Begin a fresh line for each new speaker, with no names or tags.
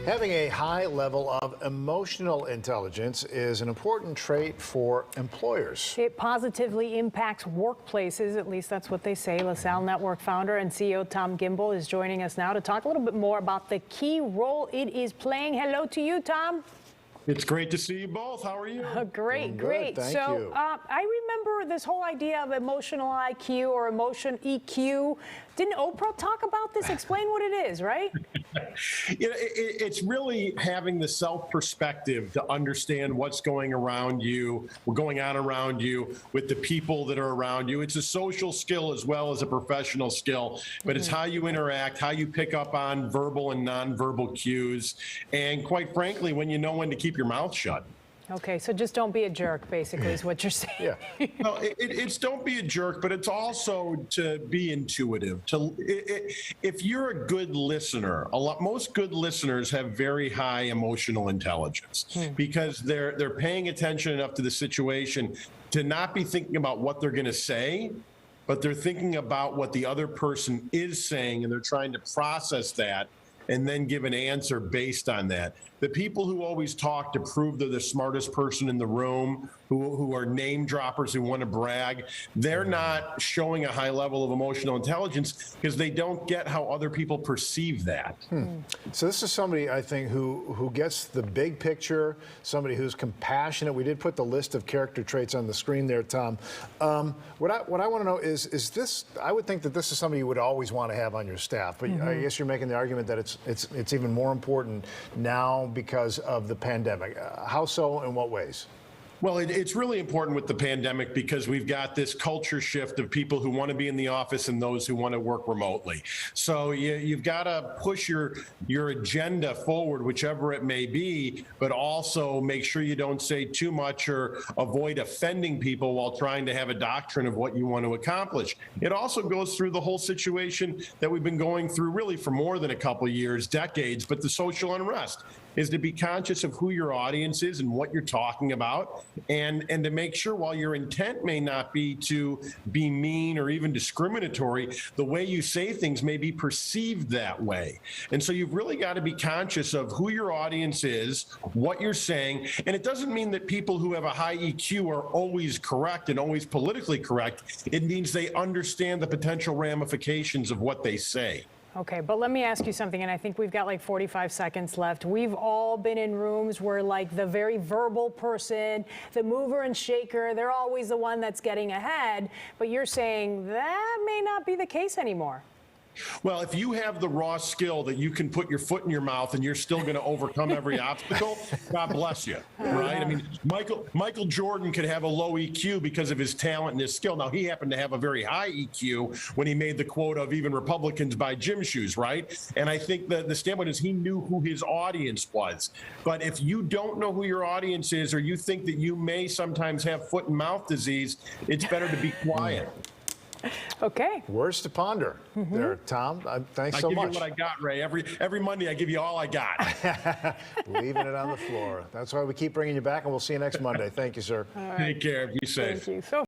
Having a high level of emotional intelligence is an important trait for employers.
It positively impacts workplaces, at least that's what they say. LaSalle Network founder and CEO Tom Gimbel is joining us now to talk a little bit more about the key role it is playing. Hello to you, Tom.
It's great to see you both. How are you?
Great, great.
Thank
so
you.
I remember this whole idea of emotional IQ or emotion EQ. Didn't Oprah talk about this? Explain what it is, right?
It's really having the self-perspective to understand what's going on around you with the people that are around you. It's a social skill as well as a professional skill, but it's how you interact, how you pick up on verbal and nonverbal cues, and quite frankly, when you know when to keep your mouth shut.
Okay, so just don't be a jerk, basically, is what you're saying.
Yeah.
No, it's don't be a jerk, but it's also to be intuitive. If you're a good listener, most good listeners have very high emotional intelligence because they're paying attention enough to the situation to not be thinking about what they're going to say, but they're thinking about what the other person is saying, and they're trying to process that and then give an answer based on that. The people who always talk to prove they're the smartest person in the room, who are name droppers who want to brag, they're not showing a high level of emotional intelligence because they don't get how other people perceive that.
So this is somebody, I think, who gets the big picture, somebody who's compassionate. We did put the list of character traits on the screen there, Tom. What I want to know is this, I would think that this is somebody you would always want to have on your staff, but I guess you're making the argument that it's even more important now because of the pandemic. How so, in what ways?
Well, it's really important with the pandemic because we've got this culture shift of people who want to be in the office and those who want to work remotely. So you've got to push your agenda forward, whichever it may be, but also make sure you don't say too much or avoid offending people while trying to have a doctrine of what you want to accomplish. It also goes through the whole situation that we've been going through really for more than a couple of years, decades, but the social unrest is to be conscious of who your audience is and what you're talking about, and to make sure while your intent may not be to be mean or even discriminatory, the way you say things may be perceived that way. And so you've really got to be conscious of who your audience is, what you're saying, and it doesn't mean that people who have a high EQ are always correct and always politically correct. It means they understand the potential ramifications of what they say.
Okay, but let me ask you something, and I think we've got like 45 seconds left. We've all been in rooms where like the very verbal person, the mover and shaker, they're always the one that's getting ahead, but you're saying that may not be the case anymore.
Well, if you have the raw skill that you can put your foot in your mouth and you're still going to overcome every obstacle, God bless you, right? I mean, Michael Jordan could have a low EQ because of his talent and his skill. Now, he happened to have a very high EQ when he made the quote of even Republicans buy gym shoes, right? And I think the standpoint is he knew who his audience was. But if you don't know who your audience is, or you think that you may sometimes have foot and mouth disease, it's better to be quiet.
Okay.
Words to ponder there, Tom. Thanks so much.
I give you what I got, Ray. Every Monday, I give you all I got.
Leaving it on the floor. That's why we keep bringing you back, and we'll see you next Monday. Thank you, sir.
Take care. Be safe.
Thank you. So